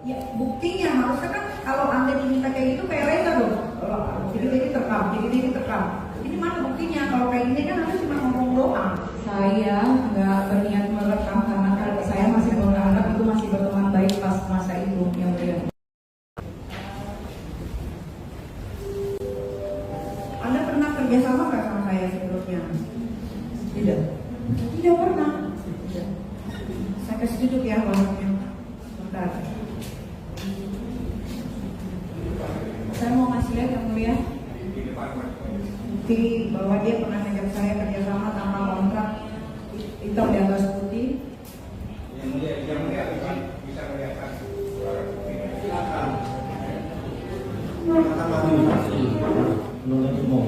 Ya, buktinya harusnya kan kalau Anda diminta kayak gitu kayak reza dong. Kalau jadi terekam, jadi terekam. Ini mana buktinya? Kalau kayak gini kan Anda cuma ngomong doang. Saya nggak berniat merekam karena saya masih menganggap itu masih berteman baik pas masa itu yang mulia. Anda pernah kerjasama nggak sama saya sebelumnya? Tidak. Tidak pernah. Tidak. Saya kasih tunjuk ya bawahnya. Bentar. Saya mau ngasih lihat yang mulia. Bukti bahwa dia pernah ngajak saya kerjasama tanpa kontrak, hitam di atas putih. Yang mulia bisa melihatkan silakan. Menuntut umum.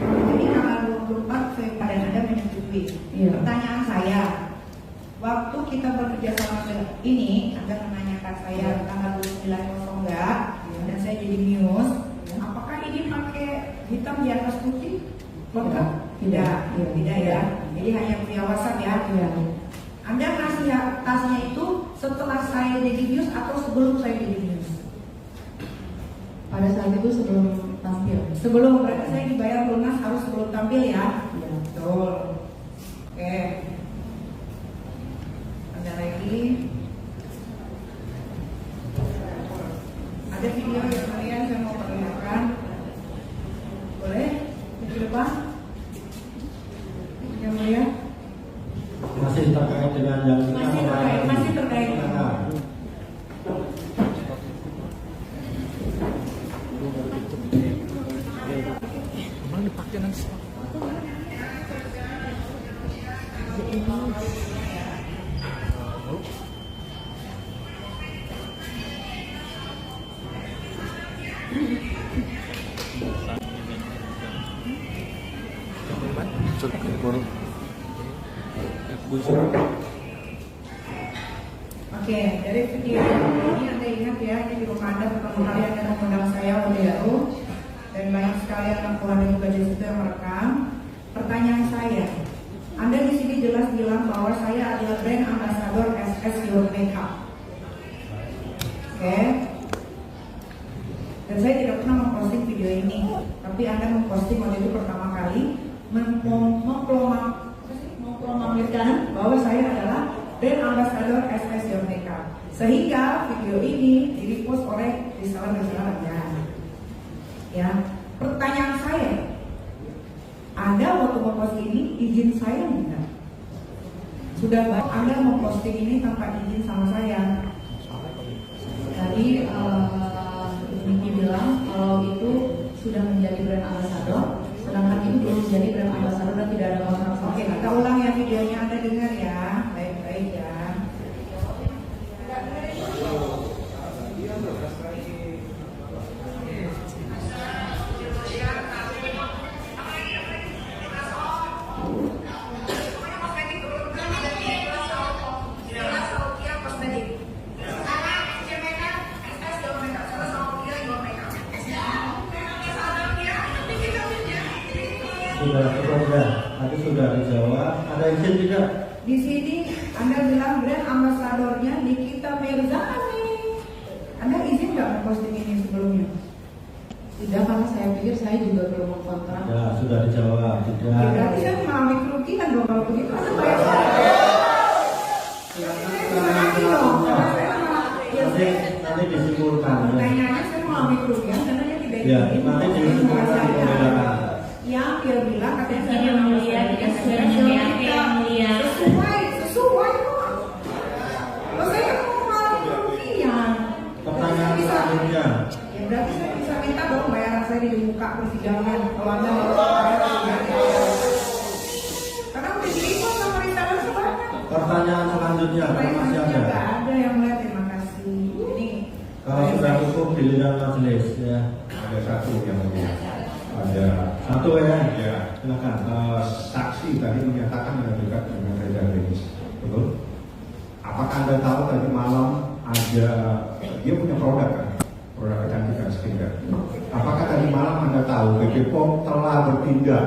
Jadi tanggal 24 saya pada menyetujui. Pertanyaan saya, waktu kita bekerja sama ini, Anda menanyakan saya tanggal 29 enggak, dan saya jadi news. Apakah ini pakai hitam di atas putih? Lengkap? Tidak, tidak ya. Jadi hanya via WhatsApp ya. Anda kasih tasnya itu setelah saya jadi news atau sebelum saya jadi news? Pada saat itu sebelum tampil. Sebelum, berarti saya dibayar lunas harus sebelum tampil ya? Iya. Betul. Oke. Ada lagi? Ada video yang kalian saya mau perlihatkan. Boleh? Di depan? Yang mulia? Masih terkait dengan yang kita Masih terkait. Oke, dari video ini Anda ingat ya, ini di rumah Anda pertama kali Anda mengundang saya Wadiau dan banyak sekali anak Tuhan dan juga Yesus yang merekam. Pertanyaan saya, Anda di sini jelas bilang bahwa saya adalah brand ambassador SS Your Makeup. Oke. Dan saya tidak pernah memposting video ini, tapi Anda memposting waktu itu pertama kali mempromokan bahwa saya adalah brand ambassador SS Your Makeup. Sehingga video ini di-repost oleh reseller-reseller Anda. Ya, pertanyaan saya, Anda waktu memposting ini izin saya enggak? Sudah baik Anda memposting ini tanpa izin sama saya? Tadi Niki bilang kalau itu sudah menjadi brand ambassador, sedangkan itu belum menjadi brand ambassador dan tidak ada kontrak. Oke, kita ulang ya videonya, Anda dengar ya, baik-baik ya. Tadi sudah dijawab. Ada izin tidak? Di sini Anda bilang brand ambasadornya Nikita Mirzani. Anda izin nggak memposting ini sebelumnya? Tidak, karena saya pikir saya juga belum mengkontrak. Ya, sudah dijawab. Tidak. Ya, berarti saya mengalami kerugian dong kalau begitu. Anda bayar saya. Lagi dong. Nanti disimpulkan. Pertanyaannya saya mengalami kerugian karena dia tidak Ya, izin nanti disimpulkan pembelaan. Yang dia bilang katanya saya Yang mulia, yang mulia. Sesuai kok. Kalau saya kan mau mengalami kerugian. Pertanyaan selanjutnya. Ya berarti saya bisa minta dong bayaran saya di muka persidangan. Kalau Anda mau bayar selanjutnya kalau masih ada. Nggak ada yang mulai, terima kasih. Ini Kalau sudah cukup giliran majelis ya. Ada satu yang mulia. Ada Satu ya. ya. Silakan. Saksi tadi menyatakan ada dekat dengan Reza Renis. Betul? Apakah Anda tahu tadi malam ada dia punya produk kan? Produk kecantikan skincare. Apakah tadi malam Anda tahu BP POM telah bertindak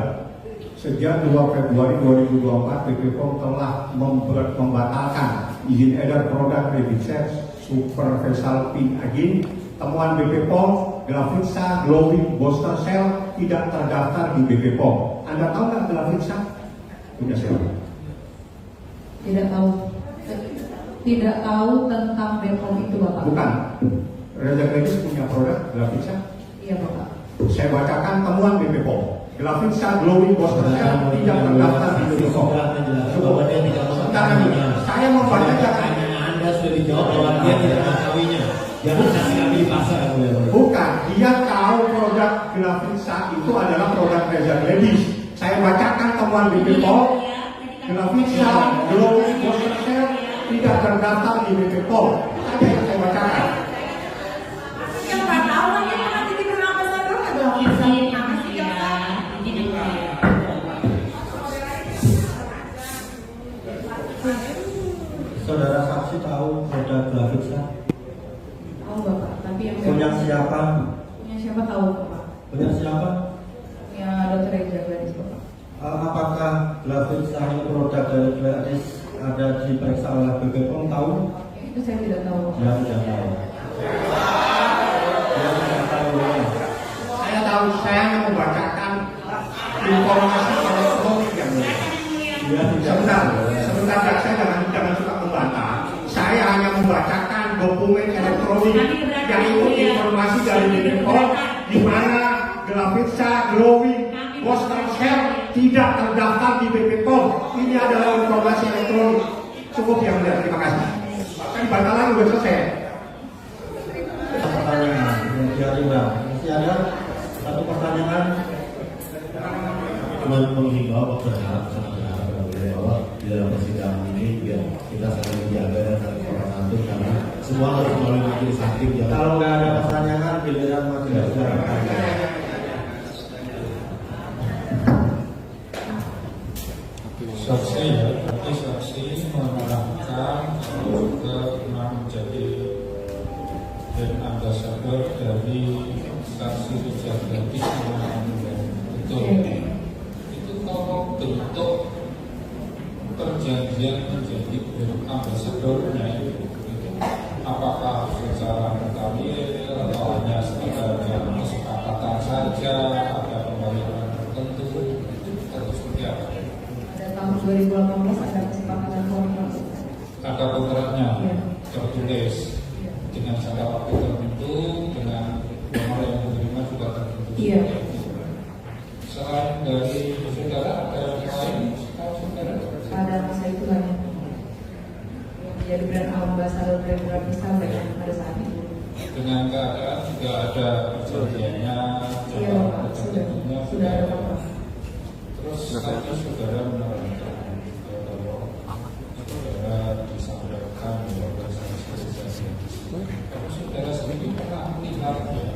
sejak 2 Februari 2024 BP POM telah membatalkan izin edar produk Revicet Super Facial Pink Agin. Temuan BP POM Glavitsa Glowing Booster Cell tidak terdaftar di BP POM. Anda tahu nggak Glavitsa? Punya siapa? Tidak tahu. Tidak tahu tentang BPOM itu, Bapak. Bukan. Reza Renis punya produk Glavitsa. Iya, Bapak. Saya bacakan temuan BP POM. Glavitsa Glowing Booster Cell tidak terdaftar di BP POM. Bahwa dia tidak Sebentar lagi. Saya membacakan. Pertanyaan Anda sudah dijawab bahwa dia tidak mengetahuinya. Jangan kasih kami di pasar. Bukan, dia tahu produk Glavitsa itu adalah produk Reza Renis. Saya bacakan temuan BP POM. Glavitsa Glowing Booster Cell tidak terdaftar di BP POM. Ada yang saya bacakan. yang nggak tahu lagi mana titik kenapa saya dulu nggak tahu. Izin yang mulia, izin yang mulia. Saudara saksi tahu produk Glavitsa? Tahu, Bapak. Tapi yang Punya siapa? Punya siapa tahu, Bapak? Punya siapa? Punya Dr. Reza Gadis, Bapak. Apakah Glavitsa ini produk dari Gladys ada diperiksa oleh BP POM tahu? Itu saya tidak tahu. Ya tidak tahu. Ya tidak tahu. Saya tahu, saya membacakan informasi elektronik yang mulia. Ya tidak Sebentar, saya jangan suka membantah. Saya hanya membacakan dokumen elektronik yang itu informasi dari BP POM di mana Glavitsa Glowing Booster Cell tidak terdaftar di BP POM. Ini adalah informasi elektronik. Cukup yang mulia, terima kasih. Kan batalan sudah selesai. pertanyaan yang diterima. Masih ada satu pertanyaan. Cuma menghimbau berharap bahwa di dalam persidangan ini biar kita saling menjaga dan saling sopan santun karena semua harus melalui majelis hakim. Kalau nggak ada pertanyaan, giliran majelis. Saksi mengarahkan ke menjadi brand ambassador dari saksi Richard Gadis betul. Itu kalau bentuk perjanjian menjadi brand ambassadornya itu apakah secara mutakhir atau hanya sekedar kesepakatan saja, ada pembayaran tertentu atau seperti apa? Tahun 2018 ada kesepakatan kontrak. Ada kontraknya Iya. tertulis dengan jangka waktu tertentu, dengan nomor yang menerima juga tertentu. Iya. Selain dari saudara ada yang lain? Saudara? Pada masa itu hanya menjadi brand ambassador brand sampai pada saat itu. Dengan keadaan juga ada perjanjiannya, Iya, Bapak. Sudah ada kontrak. Terus tadi saudara menerangkan bahwa saudara disampaikan bahwa organisasi. Tapi saudara sendiri pernah melihat ya,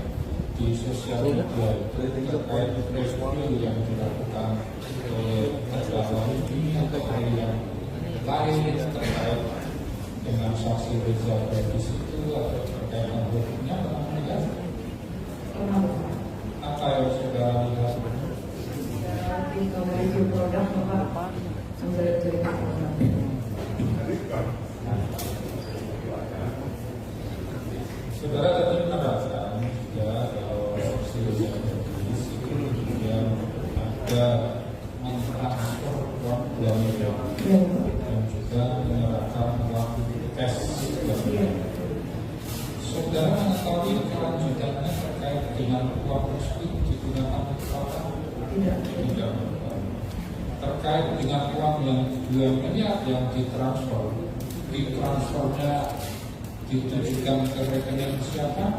di sosial media itu terkait respon yang dilakukan oleh terdakwa ini atau yang lain terkait dengan saksi Reza Gadis itu atau terkait dengan hukumnya pernah melihat? Pernah, Bapak. Apa yang saudara lihat? Kalau review produk, Bapak sambil cerita produk. Saudara tadi menerangkan ya kalau saksi Reza Gadis itu kemudian ada mentransfer uang belanja Iya, Bapak. dan juga menyerahkan uang tes. Iya. Saudara mengetahui kelanjutannya terkait dengan uang tersebut digunakan untuk apa? Tidak. Tidak. Terkait dengan uang yang 2 miliar yang ditransfernya ditujukan ke rekening siapa?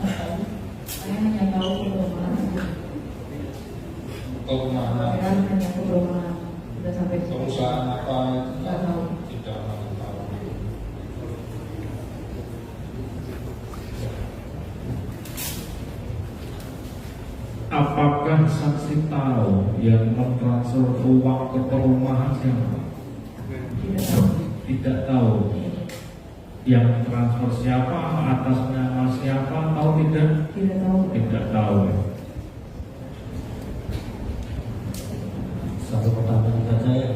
Saya hanya tahu perumahan. Ke mana? Saya hanya ke perumahan. Sudah sampai situ. Perusahaan apa? Nggak tahu. Tidak mengetahui. apakah saksi tahu yang mentransfer uang ke perumahan siapa? Tidak tahu. Yang transfer siapa, atas nama siapa, tahu tidak? Tidak tahu. Tidak tahu. Satu pertanyaan saja ya.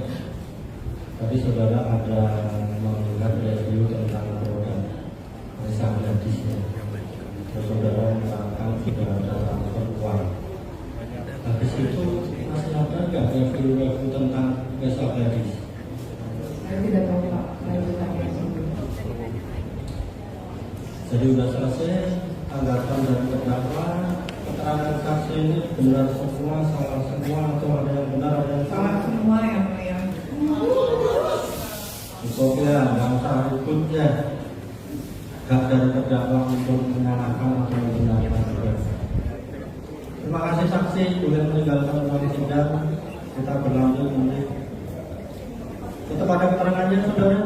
Tadi saudara ada melihat review tentang produk Risa Medisnya. Terus saudara mengatakan sudah ada transfer uang. Habis itu masih ada nggak review tentang Risa Medis? Saya tidak tahu Pak lanjutannya. Jadi sudah selesai tanggapan dari terdakwa. Keterangan saksi ini benar semua, salah semua, atau ada yang benar, ada yang Salah semua yang mulia. Cukup ya, nggak usah ribut ya. Hak dari terdakwa untuk menyalahkan atau membenarkan. Terima kasih saksi, boleh meninggalkan ruang sidang. Kita berlanjut nanti. Tetap ada keterangannya saudara?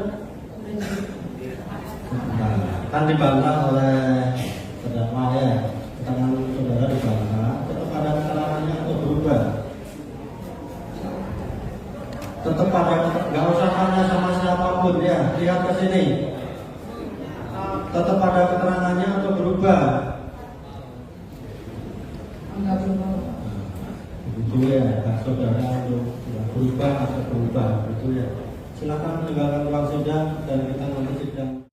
Nah, kan dibantah oleh terdakwa ya. Keterangan saudara dibantah. Tetap ada keterangannya untuk berubah. Tetap ada, nggak usah tanya sama siapapun ya. Lihat ke sini. Tetap ada keterangannya untuk berubah. Enggak belum tahu Pak. Begitu ya, hak saudara untuk berubah atau berubah, begitu ya. Silakan meninggalkan ruang sidang dan kita nanti sidang.